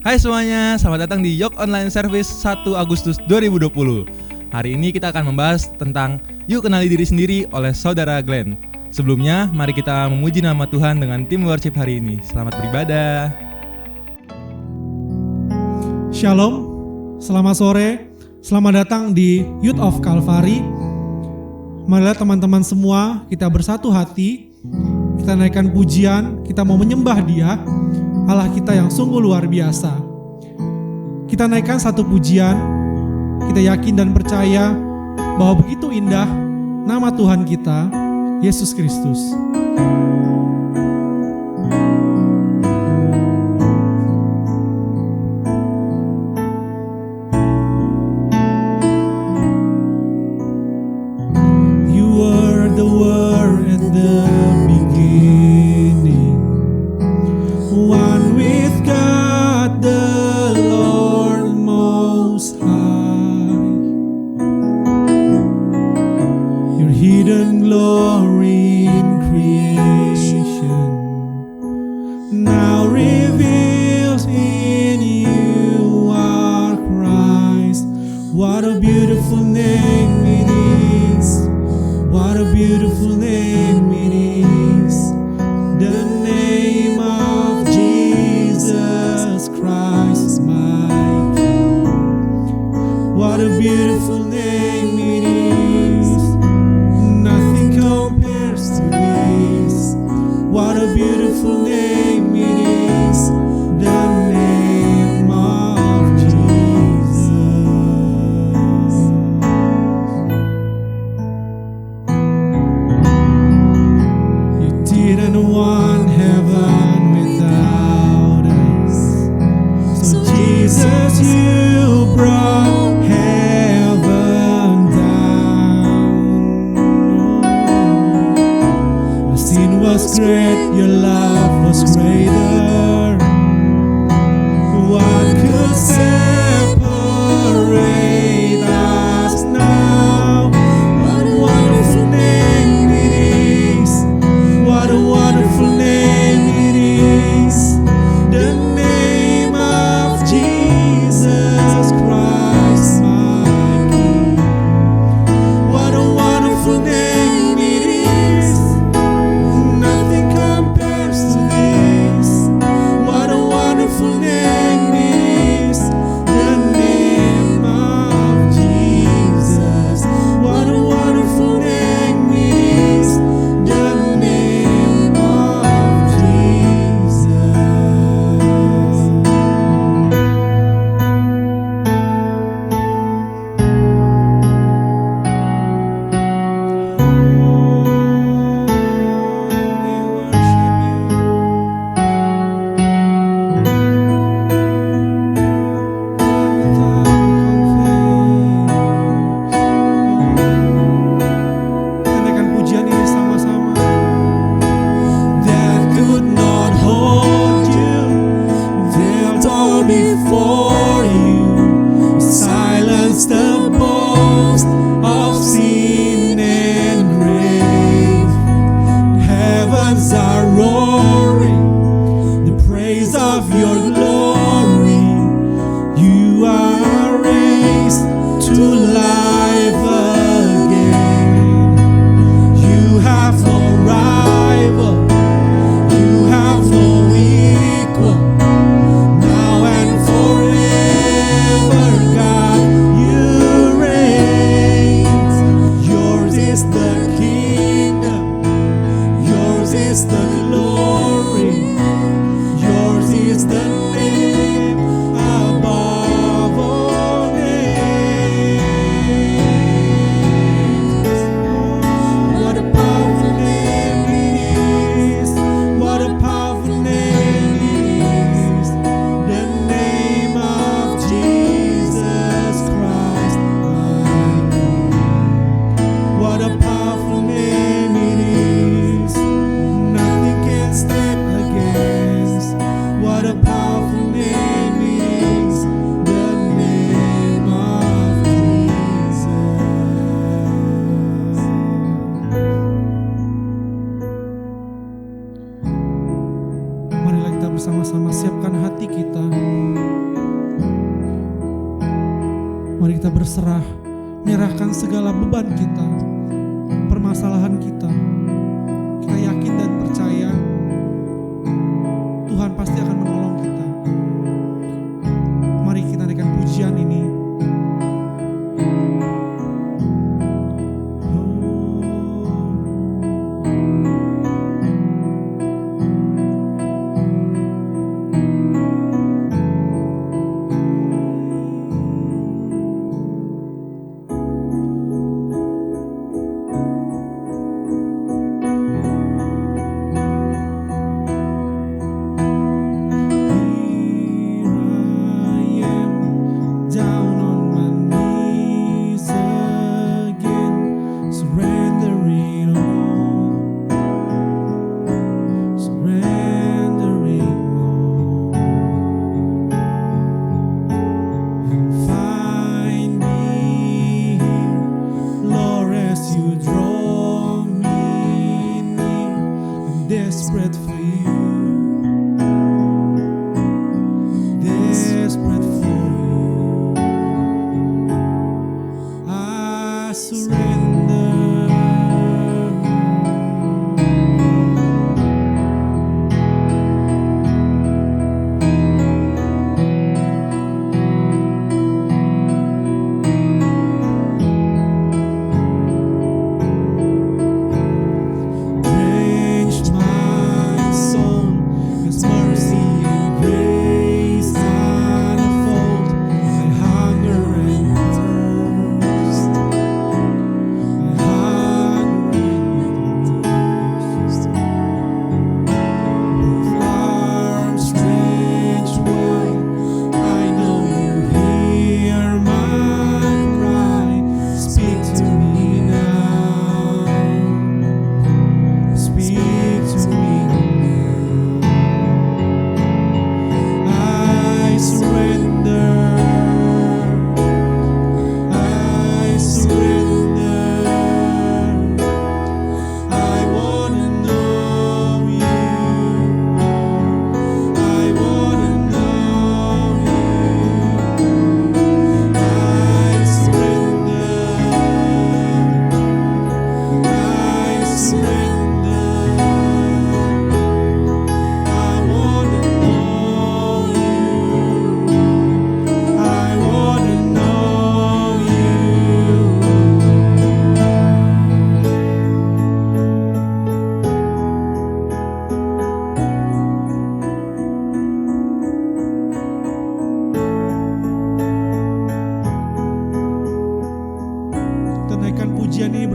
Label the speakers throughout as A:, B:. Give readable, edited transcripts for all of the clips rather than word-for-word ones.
A: Hai semuanya, selamat datang di Yok Online Service 1 Agustus 2020. Hari ini kita akan membahas tentang Yuk Kenali Diri Sendiri oleh Saudara Glenn. Sebelumnya, mari kita memuji nama Tuhan dengan tim worship hari ini. Selamat beribadah.
B: Shalom, selamat sore, selamat datang di Youth of Calvary. Marilah teman-teman semua kita bersatu hati, kita naikkan pujian, kita mau menyembah Dia, Allah kita yang sungguh luar biasa. Kita naikkan satu pujian, kita yakin dan percaya bahwa begitu indah nama Tuhan kita, Yesus Kristus.
C: Yours is the glory, yours is the name.
B: siapkan hati kita. Mari kita berserah, menyerahkan segala beban kita, permasalahan kita. Kita yakin dan percaya Tuhan pasti akan menolong kita. Mari kita naikkan pujian ini.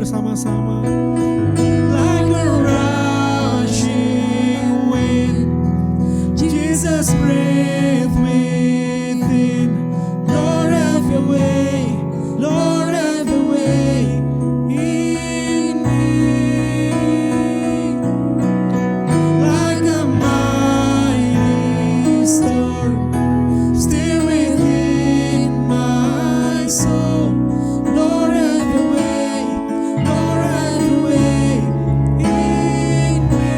B: Bersama-sama. Like a rushing wind, Jesus breathe within. Lord have your way, Lord have your way in me. Like a mighty storm, still within my soul. Lord have your way, Lord have your way in me.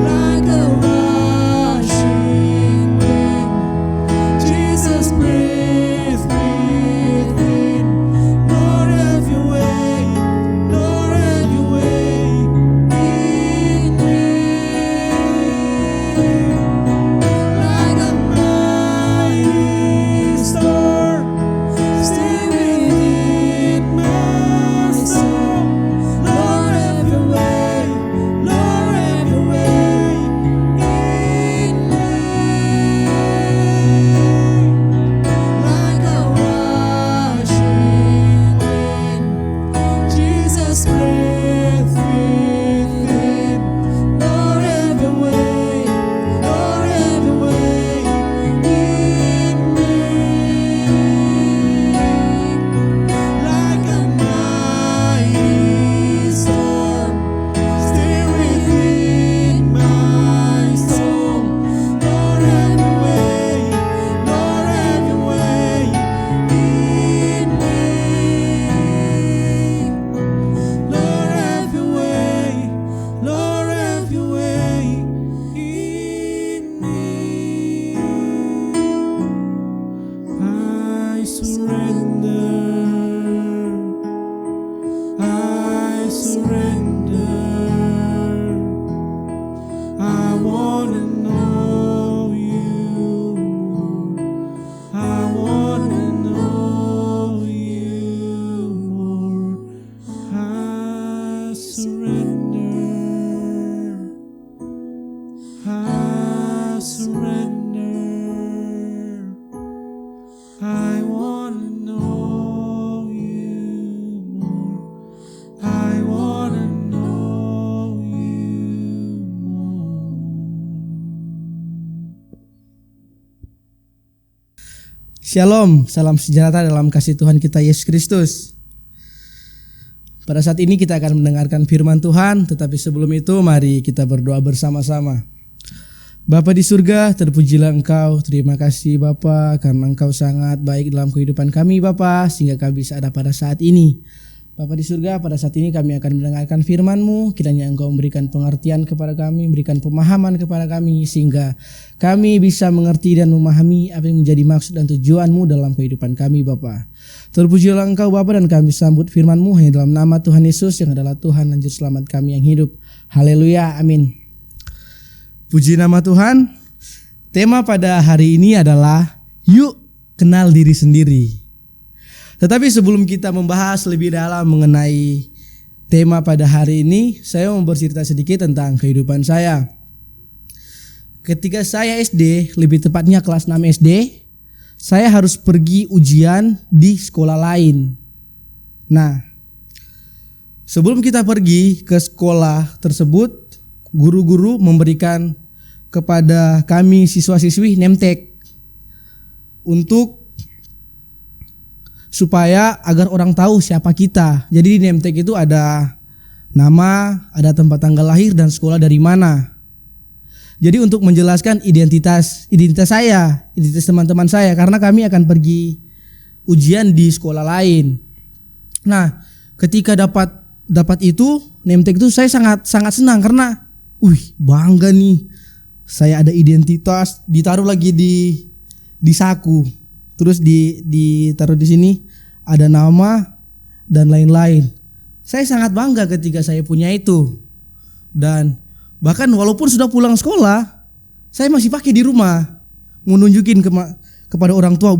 B: Like a wanna know you more. I wanna know you more. I surrender. I surrender. I wanna know you more. I wanna know you more.
C: Shalom, salam sejahtera dalam kasih Tuhan kita Yesus Kristus. Pada saat ini kita akan mendengarkan firman Tuhan, tetapi sebelum itu mari kita berdoa bersama-sama. Bapa di surga, terpujilah Engkau. Terima kasih Bapa, karena Engkau sangat baik dalam kehidupan kami Bapa, sehingga kami bisa ada pada saat ini. Bapa di surga, pada saat ini kami akan mendengarkan firman-Mu. Kiranya Engkau memberikan pengertian kepada kami, memberikan pemahaman kepada kami, sehingga kami bisa mengerti dan memahami apa yang menjadi maksud dan tujuan-Mu dalam kehidupan kami Bapa. Terpujilah Engkau Bapa, dan kami sambut firman-Mu hanya dalam nama Tuhan Yesus yang adalah Tuhan dan Juru Selamat kami yang hidup. Haleluya, amin. Puji nama Tuhan. Tema pada hari ini adalah yuk kenal diri sendiri. Tetapi sebelum kita membahas lebih dalam mengenai tema pada hari ini, saya mau bercerita sedikit tentang kehidupan saya. Ketika saya SD, lebih tepatnya kelas 6 SD, saya harus pergi ujian di sekolah lain. Nah, sebelum kita pergi ke sekolah tersebut, guru-guru memberikan kepada kami siswa-siswi name tag untuk supaya agar orang tahu siapa kita. Jadi di name tag itu ada nama, ada tempat tanggal lahir dan sekolah dari mana. Jadi untuk menjelaskan identitas saya, identitas teman-teman saya, karena kami akan pergi ujian di sekolah lain. Nah, ketika dapat itu name tag itu, saya sangat senang karena bangga nih. Saya ada identitas, ditaruh lagi di saku. Terus ditaruh di sini ada nama dan lain-lain. Saya sangat bangga ketika saya punya itu. Dan bahkan walaupun sudah pulang sekolah, saya masih pakai di rumah. Mau nunjukin kepada orang tua,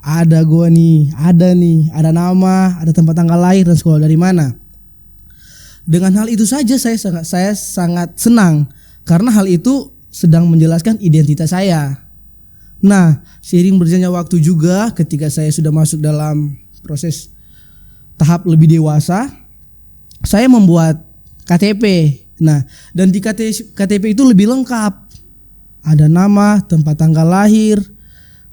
C: ada gua nih, ada nama, ada tempat tanggal lahir dan sekolah dari mana. Dengan hal itu saja saya sangat senang, karena hal itu sedang menjelaskan identitas saya. Nah, seiring berjalannya waktu juga, ketika saya sudah masuk dalam proses tahap lebih dewasa, saya membuat KTP. Nah, dan di KTP itu lebih lengkap. Ada nama, tempat tanggal lahir,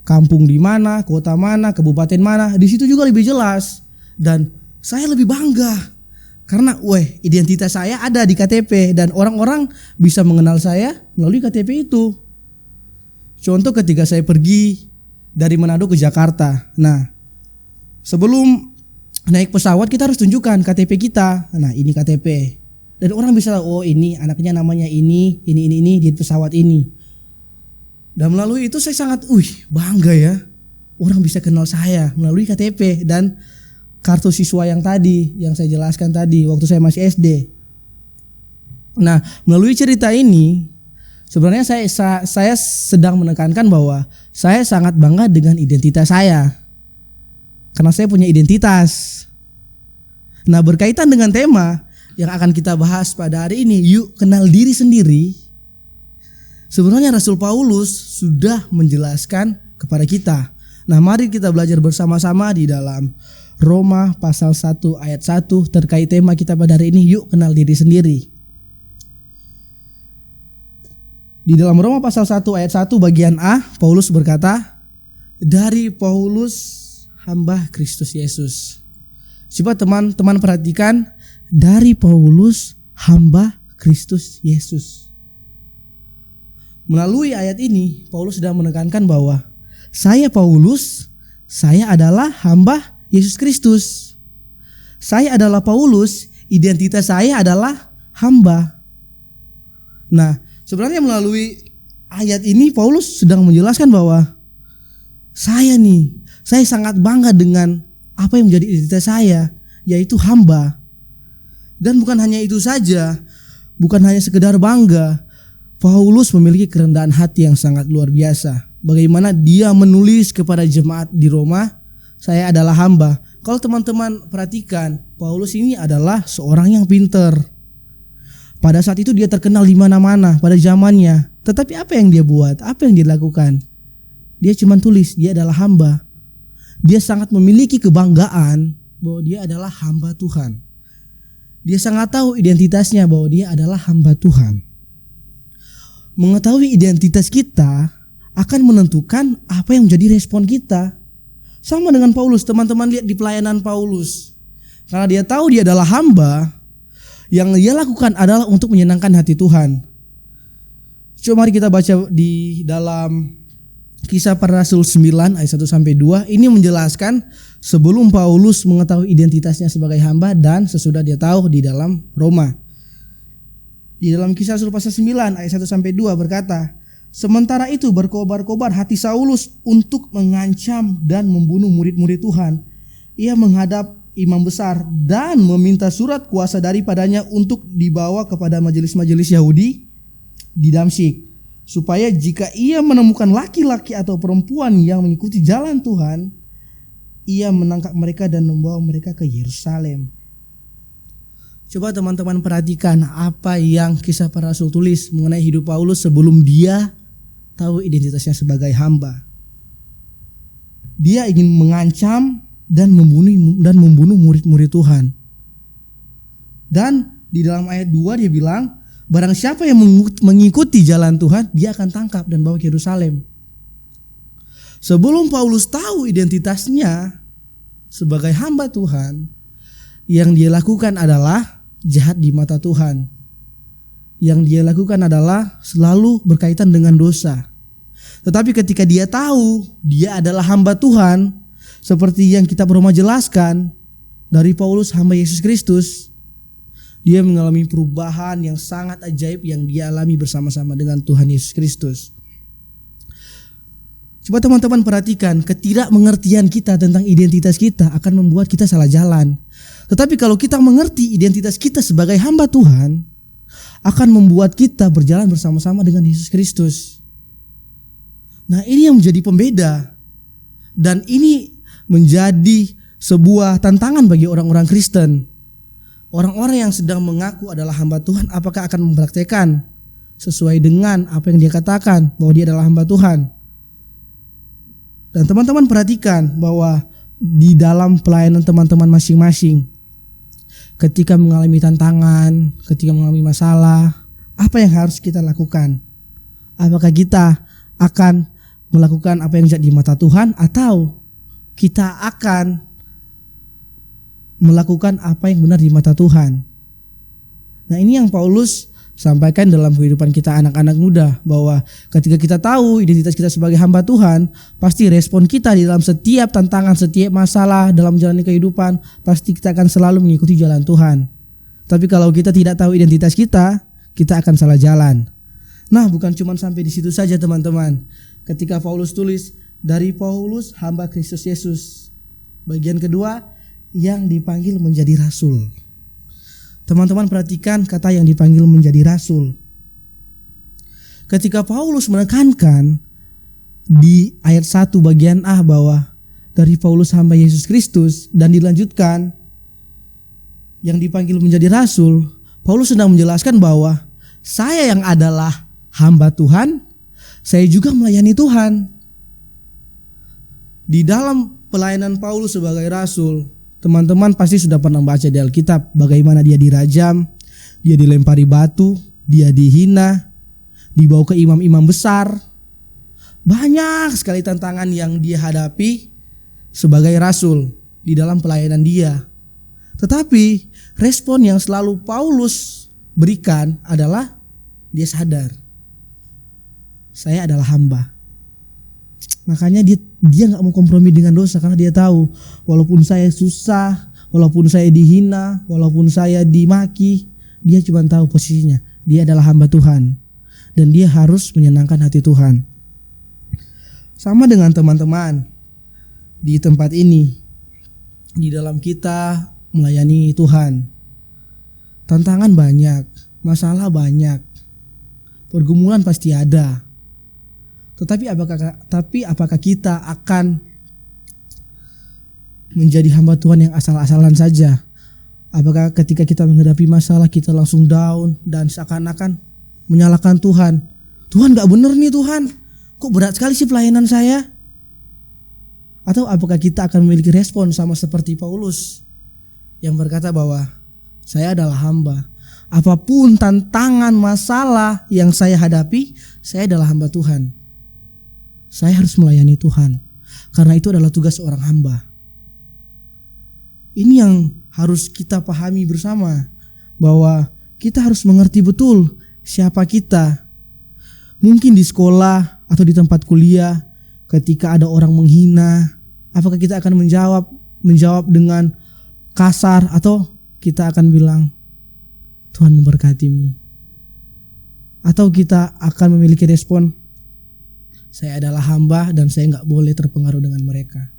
C: kampung di mana, kota mana, kabupaten mana. Di situ juga lebih jelas. Dan saya lebih bangga karena identitas saya ada di KTP dan orang-orang bisa mengenal saya melalui KTP itu. Contoh ketika saya pergi dari Manado ke Jakarta. Nah, sebelum naik pesawat kita harus tunjukkan KTP kita. Nah, ini KTP. Dan orang bisa tahu, ini anaknya namanya ini di pesawat ini. Dan melalui itu saya sangat bangga ya. Orang bisa kenal saya melalui KTP dan kartu siswa yang saya jelaskan tadi waktu saya masih SD. Nah, melalui cerita ini sebenarnya saya sedang menekankan bahwa saya sangat bangga dengan identitas saya. Karena saya punya identitas. Nah, berkaitan dengan tema yang akan kita bahas pada hari ini, yuk kenal diri sendiri. Sebenarnya Rasul Paulus sudah menjelaskan kepada kita. Nah, mari kita belajar bersama-sama di dalam Roma pasal 1 ayat 1 terkait tema kita pada hari ini, yuk kenal diri sendiri. Di dalam Roma pasal 1 ayat 1 bagian A, Paulus berkata, dari Paulus hamba Kristus Yesus. Coba teman-teman perhatikan, dari Paulus hamba Kristus Yesus. Melalui ayat ini, Paulus sedang menekankan bahwa saya Paulus, saya adalah hamba Yesus Kristus. Saya adalah Paulus, identitas saya adalah hamba. Nah, sebenarnya melalui ayat ini Paulus sedang menjelaskan bahwa saya sangat bangga dengan apa yang menjadi identitas saya, yaitu hamba. Dan bukan hanya itu saja, bukan hanya sekedar bangga, Paulus memiliki kerendahan hati yang sangat luar biasa. Bagaimana dia menulis kepada jemaat di Roma, saya adalah hamba. Kalau teman-teman perhatikan, Paulus ini adalah seorang yang pintar. Pada saat itu dia terkenal di mana-mana pada zamannya. Tetapi apa yang dia buat? Apa yang dia lakukan? Dia cuma tulis, dia adalah hamba. Dia sangat memiliki kebanggaan bahwa dia adalah hamba Tuhan. Dia sangat tahu identitasnya bahwa dia adalah hamba Tuhan. Mengetahui identitas kita akan menentukan apa yang menjadi respon kita. Sama dengan Paulus, teman-teman lihat di pelayanan Paulus. Karena dia tahu dia adalah hamba, yang dia lakukan adalah untuk menyenangkan hati Tuhan. Coba mari kita baca di dalam Kisah Para Rasul 9 ayat 1 sampai 2. Ini menjelaskan sebelum Paulus mengetahui identitasnya sebagai hamba dan sesudah dia tahu di dalam Roma. Di dalam Kisah Rasul pasal 9 ayat 1 sampai 2 berkata, sementara itu berkobar-kobar hati Saulus untuk mengancam dan membunuh murid-murid Tuhan. Ia menghadap imam besar dan meminta surat kuasa daripadanya untuk dibawa kepada majelis-majelis Yahudi di Damsyik, supaya jika ia menemukan laki-laki atau perempuan yang mengikuti jalan Tuhan, ia menangkap mereka dan membawa mereka ke Yerusalem. Coba teman-teman perhatikan apa yang Kisah Para Rasul tulis mengenai hidup Paulus sebelum dia tahu identitasnya sebagai hamba. Dia ingin mengancam dan membunuh murid-murid Tuhan. Dan di dalam ayat 2 dia bilang, barang siapa yang mengikuti jalan Tuhan, dia akan tangkap dan bawa ke Yerusalem. Sebelum Paulus tahu identitasnya sebagai hamba Tuhan, yang dia lakukan adalah jahat di mata Tuhan. Yang dia lakukan adalah selalu berkaitan dengan dosa. Tetapi ketika dia tahu dia adalah hamba Tuhan, seperti yang kitab Roma jelaskan dari Paulus hamba Yesus Kristus, dia mengalami perubahan yang sangat ajaib yang dia alami bersama-sama dengan Tuhan Yesus Kristus. Coba teman-teman perhatikan, ketidakmengertian kita tentang identitas kita akan membuat kita salah jalan. Tetapi kalau kita mengerti identitas kita sebagai hamba Tuhan, akan membuat kita berjalan bersama-sama dengan Yesus Kristus. Nah, ini yang menjadi pembeda. Dan ini menjadi sebuah tantangan bagi orang-orang Kristen. Orang-orang yang sedang mengaku adalah hamba Tuhan, apakah akan mempraktekkan sesuai dengan apa yang dia katakan bahwa dia adalah hamba Tuhan? Dan teman-teman perhatikan bahwa di dalam pelayanan teman-teman masing-masing, ketika mengalami tantangan, ketika mengalami masalah, apa yang harus kita lakukan? Apakah kita akan melakukan apa yang jahat di mata Tuhan, atau kita akan melakukan apa yang benar di mata Tuhan? Nah, ini yang Paulus sampaikan dalam kehidupan kita anak-anak muda, bahwa ketika kita tahu identitas kita sebagai hamba Tuhan, pasti respon kita di dalam setiap tantangan, setiap masalah dalam menjalani kehidupan, pasti kita akan selalu mengikuti jalan Tuhan. Tapi kalau kita tidak tahu identitas kita akan salah jalan. Nah, bukan cuma sampai di situ saja teman-teman. Ketika Paulus tulis, dari Paulus hamba Kristus Yesus, bagian kedua, yang dipanggil menjadi rasul. Teman-teman perhatikan kata yang dipanggil menjadi rasul. Ketika Paulus menekankan di ayat 1 bagian A bahwa dari Paulus hamba Yesus Kristus, dan dilanjutkan yang dipanggil menjadi rasul, Paulus sedang menjelaskan bahwa saya yang adalah hamba Tuhan, saya juga melayani Tuhan. Di dalam pelayanan Paulus sebagai rasul, teman-teman pasti sudah pernah baca di Alkitab bagaimana dia dirajam, dia dilempari batu, dia dihina, dibawa ke imam-imam besar. Banyak sekali tantangan yang dia hadapi sebagai rasul di dalam pelayanan dia. Tetapi respon yang selalu Paulus berikan adalah dia sadar, saya adalah hamba. Makanya dia gak mau kompromi dengan dosa, karena dia tahu walaupun saya susah, walaupun saya dihina, walaupun saya dimaki, dia cuma tahu posisinya, dia adalah hamba Tuhan dan dia harus menyenangkan hati Tuhan. Sama dengan teman-teman di tempat ini, di dalam kita melayani Tuhan, tantangan banyak, masalah banyak. pergumulan pasti ada. Tetapi apakah kita akan menjadi hamba Tuhan yang asal-asalan saja? Apakah ketika kita menghadapi masalah kita langsung down dan seakan-akan menyalahkan Tuhan? Tuhan gak bener nih Tuhan, kok berat sekali sih pelayanan saya? Atau apakah kita akan memiliki respon sama seperti Paulus yang berkata bahwa saya adalah hamba. Apapun tantangan masalah yang saya hadapi, saya adalah hamba Tuhan. Saya harus melayani Tuhan, karena itu adalah tugas seorang hamba. Ini yang harus kita pahami bersama, bahwa kita harus mengerti betul siapa kita. Mungkin di sekolah atau di tempat kuliah, ketika ada orang menghina, apakah kita akan menjawab dengan kasar, atau kita akan bilang Tuhan memberkatimu? Atau kita akan memiliki respon, saya adalah hamba dan saya gak boleh terpengaruh dengan mereka.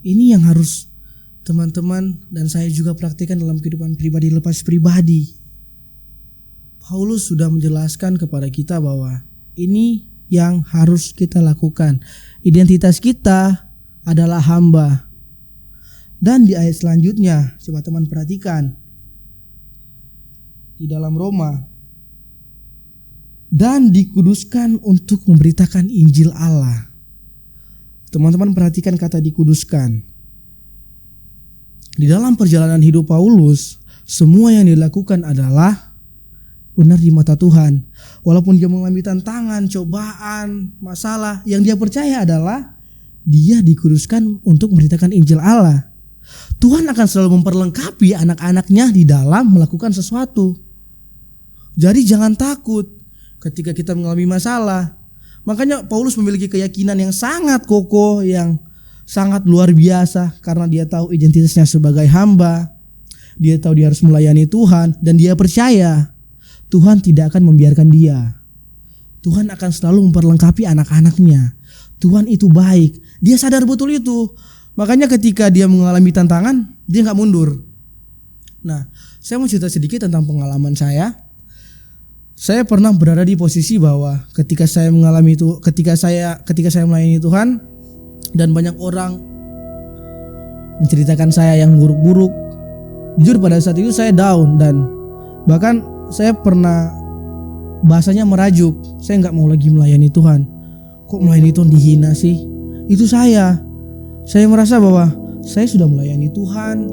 C: Ini yang harus teman-teman dan saya juga praktikkan dalam kehidupan pribadi lepas pribadi. Paulus sudah menjelaskan kepada kita bahwa ini yang harus kita lakukan. Identitas kita adalah hamba. Dan di ayat selanjutnya, coba teman perhatikan. Di dalam Roma, dan dikuduskan untuk memberitakan Injil Allah. Teman-teman perhatikan kata dikuduskan. Di dalam perjalanan hidup Paulus, semua yang dilakukan adalah benar di mata Tuhan. Walaupun dia mengalami tantangan, cobaan, masalah, yang dia percaya adalah dia dikuduskan untuk memberitakan Injil Allah. Tuhan akan selalu memperlengkapi anak-anaknya di dalam melakukan sesuatu. Jadi jangan takut ketika kita mengalami masalah. Makanya Paulus memiliki keyakinan yang sangat kokoh, yang sangat luar biasa, karena dia tahu identitasnya sebagai hamba. Dia tahu dia harus melayani Tuhan, dan dia percaya Tuhan tidak akan membiarkan dia. Tuhan akan selalu memperlengkapi anak-anaknya. Tuhan itu baik. Dia sadar betul itu. Makanya ketika dia mengalami tantangan, dia gak mundur. Nah, saya mau cerita sedikit tentang pengalaman saya. Saya pernah berada di posisi bahwa ketika saya mengalami itu, ketika saya melayani Tuhan, dan banyak orang menceritakan saya yang buruk-buruk, jujur pada saat itu saya down, dan bahkan saya pernah bahasanya merajuk. Saya gak mau lagi melayani Tuhan. Kok melayani Tuhan dihina sih? Itu saya merasa bahwa saya sudah melayani Tuhan,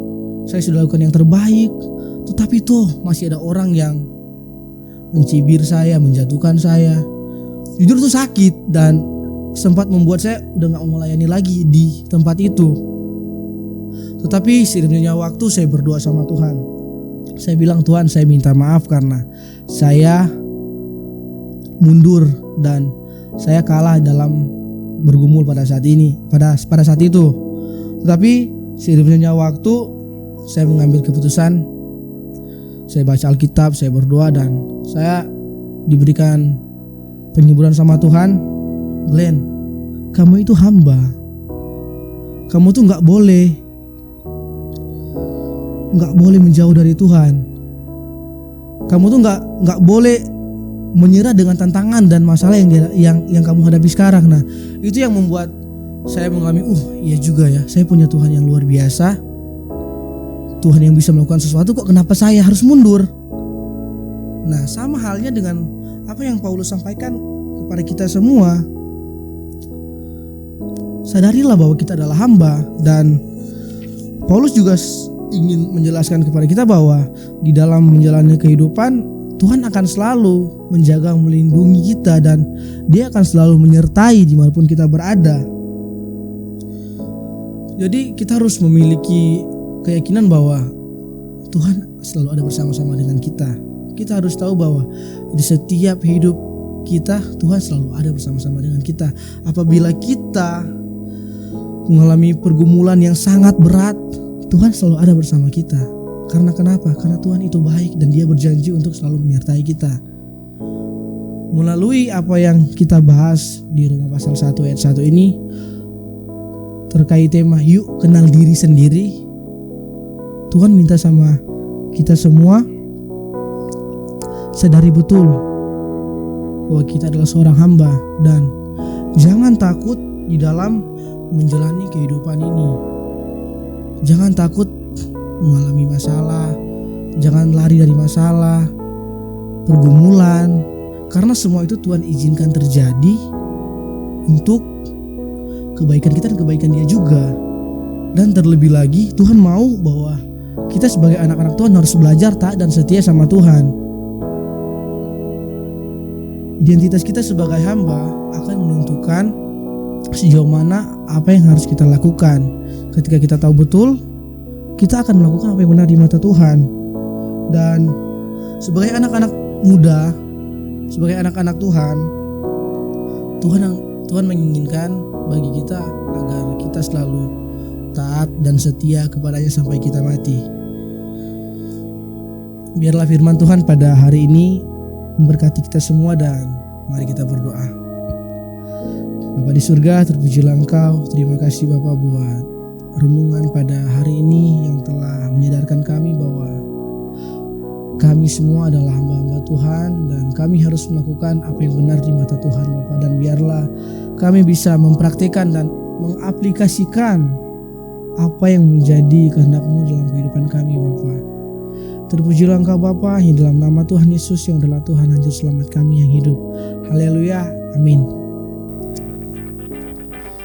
C: saya sudah lakukan yang terbaik, tetapi tuh masih ada orang yang mencibir saya, menjatuhkan saya. Jujur tuh sakit, dan sempat membuat saya udah gak mau melayani lagi di tempat itu. Tetapi seiringnya waktu saya berdoa sama Tuhan. Saya bilang, Tuhan, saya minta maaf karena saya mundur dan saya kalah dalam bergumul pada saat ini, pada saat itu. Tetapi seiringnya waktu saya mengambil keputusan. Saya baca Alkitab, saya berdoa, dan saya diberikan penyuburan sama Tuhan. Glenn, kamu itu hamba. Kamu tuh gak boleh menjauh dari Tuhan. Kamu tuh gak boleh menyerah dengan tantangan dan masalah yang kamu hadapi sekarang. Nah, itu yang membuat saya mengalami, iya juga ya, saya punya Tuhan yang luar biasa. Tuhan yang bisa melakukan sesuatu, kok kenapa saya harus mundur? Nah, sama halnya dengan apa yang Paulus sampaikan kepada kita semua. Sadarilah bahwa kita adalah hamba, dan Paulus juga ingin menjelaskan kepada kita bahwa di dalam menjalani kehidupan, Tuhan akan selalu menjaga, melindungi kita, dan Dia akan selalu menyertai dimanapun kita berada. Jadi kita harus memiliki keyakinan bahwa Tuhan selalu ada bersama-sama dengan kita. Kita harus tahu bahwa di setiap hidup kita, Tuhan selalu ada bersama-sama dengan kita. Apabila kita mengalami pergumulan yang sangat berat, Tuhan selalu ada bersama kita. Karena kenapa? Karena Tuhan itu baik dan Dia berjanji untuk selalu menyertai kita. Melalui apa yang kita bahas di Roma pasal 1 ayat 1 ini, terkait tema yuk kenal diri sendiri, Tuhan minta sama kita semua sadari betul bahwa kita adalah seorang hamba, dan jangan takut di dalam menjalani kehidupan ini. Jangan takut mengalami masalah, jangan lari dari masalah, pergumulan, karena semua itu Tuhan izinkan terjadi untuk kebaikan kita dan kebaikan Dia juga. Dan terlebih lagi Tuhan mau bahwa kita sebagai anak-anak Tuhan harus belajar taat dan setia sama Tuhan. Identitas kita sebagai hamba akan menentukan sejauh mana apa yang harus kita lakukan. Ketika kita tahu betul, kita akan melakukan apa yang benar di mata Tuhan. Dan sebagai anak-anak muda, sebagai anak-anak Tuhan, Tuhan menginginkan bagi kita agar kita selalu taat dan setia kepadanya sampai kita mati. Biarlah firman Tuhan pada hari ini memberkati kita semua, dan mari kita berdoa. Bapa di surga, terpujilah Engkau. Terima kasih Bapa buat renungan pada hari ini yang telah menyadarkan kami bahwa kami semua adalah hamba-hamba Tuhan, dan kami harus melakukan apa yang benar di mata Tuhan Bapa. Dan biarlah kami bisa mempraktikkan dan mengaplikasikan apa yang menjadi kehendak-Mu dalam kehidupan kami Bapa. Terpujilah Engkau Bapa, yang dalam nama Tuhan Yesus yang adalah Tuhan dan Juru Selamat kami yang hidup. Haleluya, amin.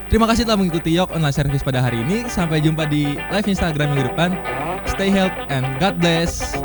A: Terima kasih telah mengikuti Yok Online Service pada hari ini. Sampai jumpa di live Instagram minggu depan. Stay healthy and God bless.